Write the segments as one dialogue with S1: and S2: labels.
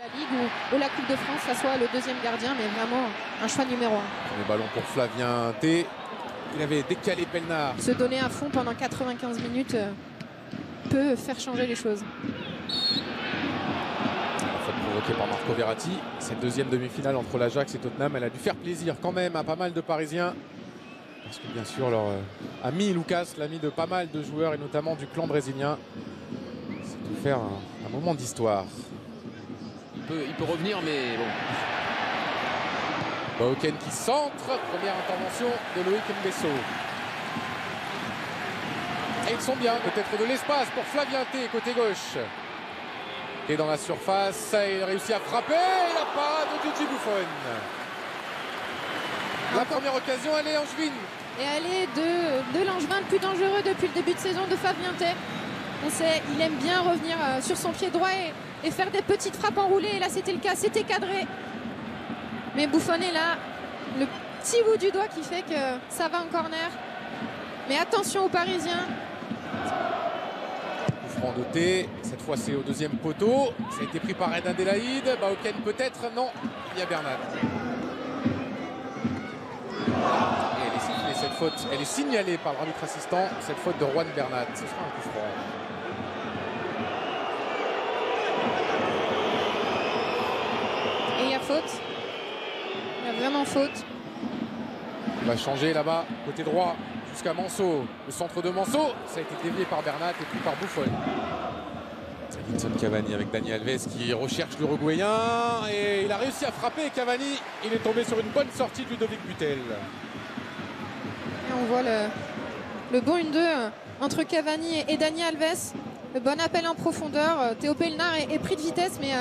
S1: La Ligue ou la Coupe de France, ça soit le deuxième gardien, mais vraiment un choix numéro 1.
S2: Le ballon pour Flavien T. Il avait décalé Pelnard.
S1: Se donner à fond pendant 95 minutes peut faire changer les choses.
S2: La faute provoquée par Marco Verratti. Cette deuxième demi-finale entre l'Ajax et Tottenham, elle a dû faire plaisir quand même à pas mal de Parisiens. Parce que bien sûr, leur ami Lucas, l'ami de pas mal de joueurs et notamment du clan brésilien, c'est tout faire un moment d'histoire.
S3: Il peut revenir, mais bon.
S2: Bauken qui centre. Première intervention de Loïc Mbesso. Et ils sont bien. Peut-être de l'espace pour Flavien T, côté gauche. Et dans la surface, il réussit à frapper. Et la parade de Gigi Buffon. La première occasion, elle est angevine.
S1: Et elle est de l'angevin le plus dangereux depuis le début de saison de Fabien Tay. On sait, il aime bien revenir sur son pied droit et faire des petites frappes enroulées. Et là, c'était le cas, c'était cadré. Mais Buffon est là, le petit bout du doigt qui fait que ça va en corner. Mais attention aux Parisiens.
S2: Coup franc de T. Cette fois, c'est au deuxième poteau. Ça a été pris par Eden Adelaide. Bauken peut-être. Non, il y a Bernat. Et elle est signalée, cette faute. Elle est signalée par l'arbitre assistant. Cette faute de Juan Bernat. Ce sera un coup franc.
S1: Et il y a faute. Il y a vraiment faute.
S2: Il va changer là-bas, côté droit, jusqu'à Manso. Le centre de Manso, ça a été dévié par Bernat et puis par Buffon. Edinson Cavani avec Dani Alves qui recherche l'Uruguayen. Et il a réussi à frapper Cavani. Il est tombé sur une bonne sortie de Ludovic Butel.
S1: Et on voit le bon 1-2 entre Cavani et Dani Alves. Le bon appel en profondeur. Théo Pelnard est pris de vitesse, mais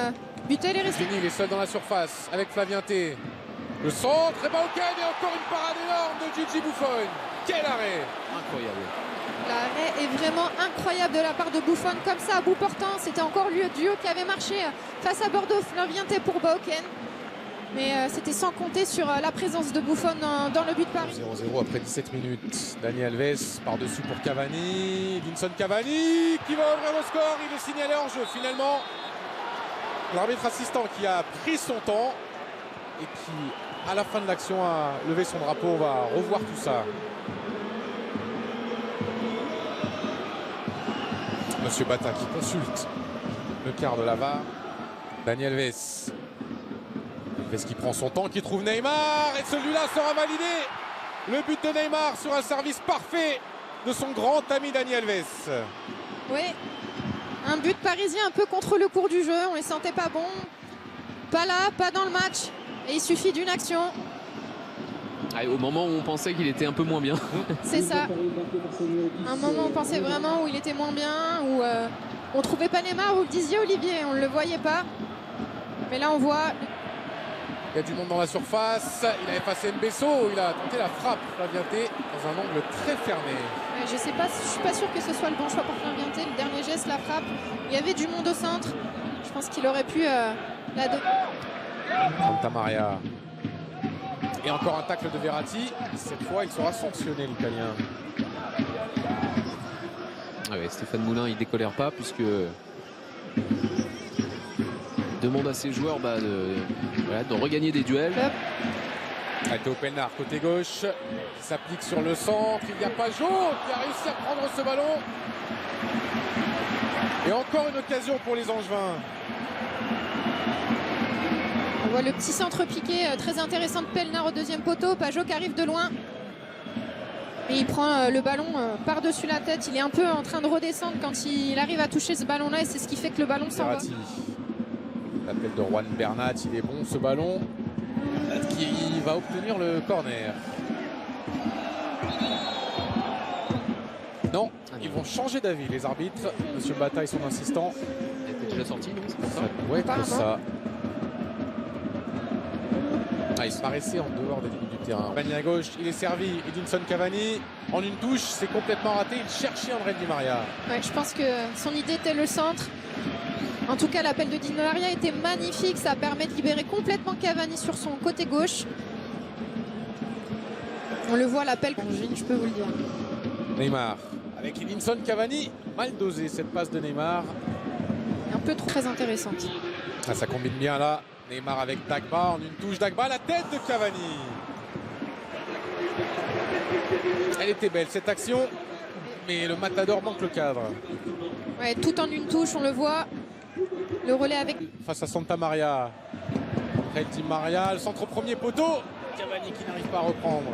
S1: Butel est resté.
S2: Il est seul dans la surface avec Flavien T. Le centre et Bauken et encore une parade énorme de Gigi Buffon. Quel arrêt!
S3: Incroyable.
S1: L'arrêt est vraiment incroyable de la part de Buffon. Comme ça, à bout portant, c'était encore le duo qui avait marché face à Bordeaux. Flavien T pour Bauken. Mais c'était sans compter sur la présence de Buffon dans le but de Paris.
S2: 0-0 après 17 minutes. Dani Alves par-dessus pour Cavani. Edinson Cavani qui va ouvrir le score. Il est signalé hors jeu finalement. L'arbitre assistant qui a pris son temps et qui, à la fin de l'action, a levé son drapeau. On va revoir tout ça. Monsieur Bata qui consulte le quart de la VAR. Dani Alves. Alves qui prend son temps, qui trouve Neymar. Et celui-là sera validé. Le but de Neymar sur un service parfait de son grand ami Dani Alves.
S1: Oui, un but parisien un peu contre le cours du jeu. On les sentait pas bons. Pas là, pas dans le match. Et il suffit d'une action.
S3: Ah, au moment où on pensait qu'il était un peu moins bien.
S1: C'est ça. Un moment où on pensait vraiment où il était moins bien, où on trouvait pas Neymar, vous le disiez Olivier, on ne le voyait pas. Mais là on voit.
S2: Il y a du monde dans la surface. Il a effacé Mbesso. Il a tenté la frappe. Flavien T dans un angle très fermé.
S1: Je sais pas, je suis pas sûr que ce soit le bon choix pour Flavien T. Le dernier geste, la frappe. Il y avait du monde au centre. Je pense qu'il aurait pu la donner.
S2: Santa Maria. Et encore un tacle de Verratti. Cette fois, il sera sanctionné, l'Italien.
S3: Ah ouais, Stéphane Moulin, il décolère pas puisque il demande à ses joueurs de regagner des duels.
S2: Théo Pelnard, côté gauche, qui s'applique sur le centre. Il n'y a pas jaune qui a réussi à prendre ce ballon. Et encore une occasion pour les Angevins.
S1: On voit le petit centre piqué très intéressant de Pelnard au deuxième poteau. Pajot qui arrive de loin. Et il prend le ballon par-dessus la tête. Il est un peu en train de redescendre quand il arrive à toucher ce ballon-là. Et c'est ce qui fait que le ballon s'en va.
S2: L'appel de Juan Bernat, il est bon ce ballon. Qui va obtenir le corner. Non, ils vont changer d'avis, les arbitres. Monsieur Bata et son assistant.
S3: Il était déjà sorti, non?
S2: Ça doit être ça. Ah, il se paraissait en dehors des limites du terrain. Cavani à gauche, il est servi. Edinson Cavani, en une touche, c'est complètement raté. Il cherchait André Di Maria.
S1: Ouais, je pense que son idée était le centre. En tout cas, l'appel de Di Maria était magnifique. Ça permet de libérer complètement Cavani sur son côté gauche. On le voit, l'appel, je peux vous le dire.
S2: Neymar avec Edinson Cavani. Mal dosé cette passe de Neymar.
S1: Et un peu trop très intéressante.
S2: Ah, ça combine bien là. Neymar avec Dagba en une touche. Dagba, la tête de Cavani. Elle était belle cette action, mais le Matador manque le cadre.
S1: Ouais, tout en une touche, on le voit. Le relais avec...
S2: Face à Santa Maria. André Di Maria, le centre premier poteau. Cavani qui n'arrive pas à reprendre.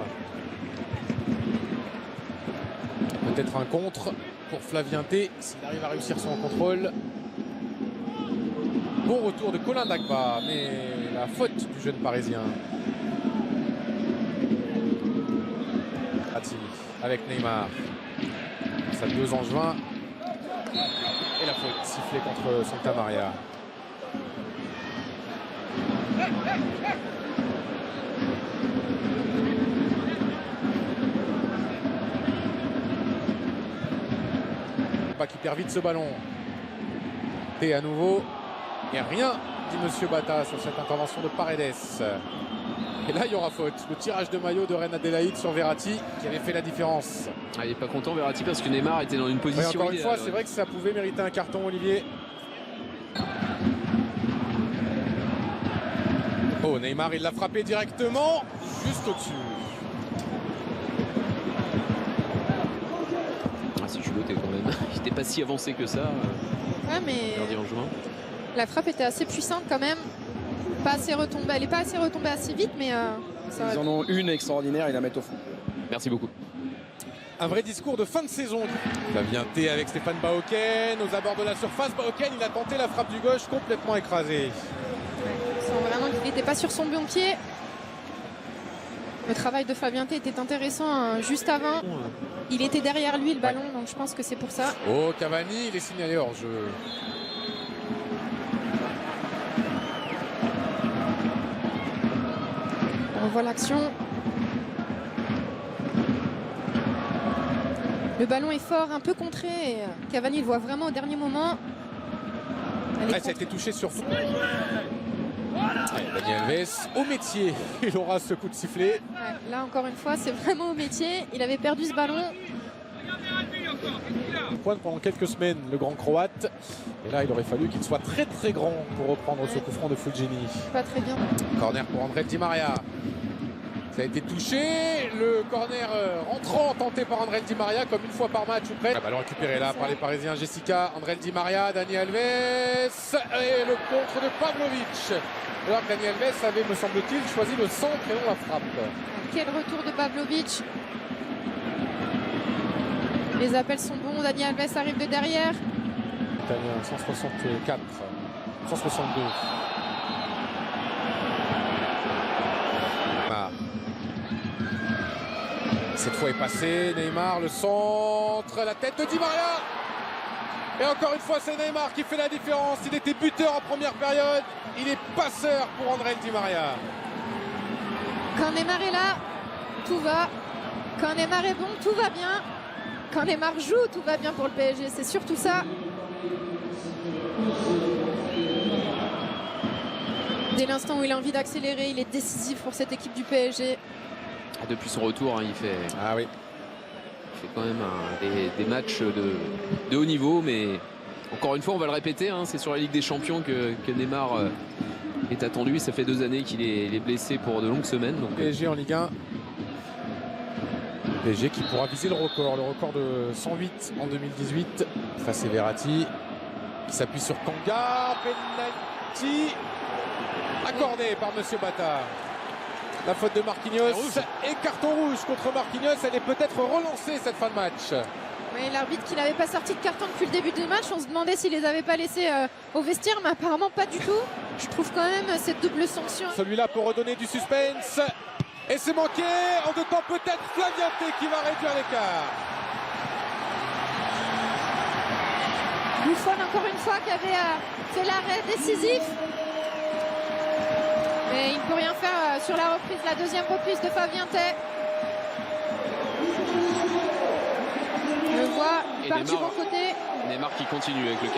S2: Peut-être un contre pour Flavien T, s'il arrive à réussir son contrôle. Bon retour de Colin Dagba, mais la faute du jeune parisien. Avec Neymar. Ça 2 Angevin. Et la faute sifflée contre Santa Maria. Pas qui perd vite ce ballon. Et à nouveau. Et rien, dit Monsieur Bata sur cette intervention de Paredes. Et là, il y aura faute. Le tirage de maillot de Reine Adélaïde sur Verratti qui avait fait la différence.
S3: Ah, il n'est pas content Verratti parce que Neymar était dans une position.
S2: Oui, encore une fois, c'est vrai que ça pouvait mériter un carton, Olivier. Oh, Neymar, il l'a frappé directement, juste au-dessus.
S3: Ah, c'est culotté quand même. Il n'était pas si avancé que ça.
S1: Ouais, mais la frappe était assez puissante quand même. Pas assez retombée. Elle n'est pas assez retombée assez vite, mais
S4: ça ils en ont une extraordinaire, ils la mettent au fond.
S3: Merci beaucoup.
S2: Un vrai discours de fin de saison. Flavien T avec Stéphane Baoken aux abords de la surface. Baoken, il a tenté la frappe du gauche, complètement écrasée.
S1: On sent vraiment qu'il n'était pas sur son bon pied. Le travail de Flavien T était intéressant hein, juste avant. Il était derrière lui le ballon, donc je pense que c'est pour ça.
S2: Oh, Cavani, il est signalé hors jeu.
S1: On voit l'action. Le ballon est fort, un peu contré. Et Cavani le voit vraiment au dernier moment.
S2: Ça a été touché sur... Daniel Alves au métier. Il aura ce coup de sifflet.
S1: Ouais, là encore une fois, c'est vraiment au métier. Il avait perdu ce ballon.
S2: Pointe pendant quelques semaines le grand croate. Et là, il aurait fallu qu'il soit très très grand pour reprendre ce coup franc de Fulgini.
S1: Pas très bien.
S2: Corner pour André Di Maria. Ça a été touché. Le corner rentrant tenté par André Di Maria comme une fois par match ou près. Le ballon récupéré là par les Parisiens. Jessica, André Di Maria, Dani Alves. Et le contre de Pavlovic. Alors que Dani Alves avait, me semble-t-il, choisi le centre et non la frappe.
S1: Quel retour de Pavlovic. Les appels sont bons. Dani Alves arrive de derrière.
S2: Italien, 164. 162. Cette fois est passé, Neymar, le centre, la tête de Di Maria. Et encore une fois, c'est Neymar qui fait la différence. Il était buteur en première période, il est passeur pour André Di Maria.
S1: Quand Neymar est là, tout va. Quand Neymar est bon, tout va bien. Quand Neymar joue, tout va bien pour le PSG. C'est surtout ça. Dès l'instant où il a envie d'accélérer, il est décisif pour cette équipe du PSG.
S3: Depuis son retour, hein, il fait quand même des matchs de haut niveau, mais encore une fois, on va le répéter, hein, c'est sur la Ligue des Champions que Neymar est attendu. Ça fait 2 années qu'il est blessé pour de longues semaines. Donc...
S2: PSG en Ligue 1. PSG qui pourra viser le record de 108 en 2018 face à Verratti qui s'appuie sur Kanga. Penalty accordé par Monsieur Bata. La faute de Marquinhos et carton rouge contre Marquinhos. Elle est peut-être relancée cette fin de match.
S1: Oui, l'arbitre qui n'avait pas sorti de carton depuis le début du match, on se demandait s'il les avait pas laissés au vestiaire, mais apparemment pas du tout. Je trouve quand même cette double sanction.
S2: Celui-là pour redonner du suspense. Et c'est manqué. En 2 temps peut-être Flavien T qui va réduire l'écart.
S1: Buffon encore une fois qui avait fait l'arrêt décisif. Mais il ne peut rien faire sur la reprise, la deuxième reprise de Fabien Tay. On le voit, il part du bon côté.
S3: Neymar qui continue avec le 4e.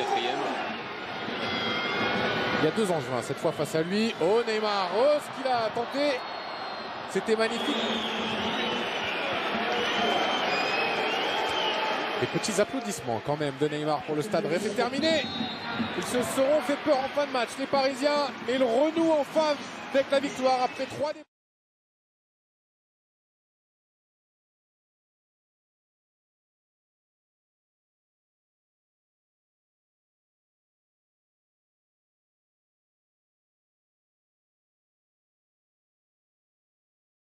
S2: Il y a 2 Angevins cette fois face à lui. Oh Neymar, oh ce qu'il a tenté. C'était magnifique. Des petits applaudissements quand même de Neymar pour le Stade Rennais. C'est terminé. Ils se seront fait peur en fin de match, les Parisiens, mais ils renouent enfin avec la victoire après 3 défaites.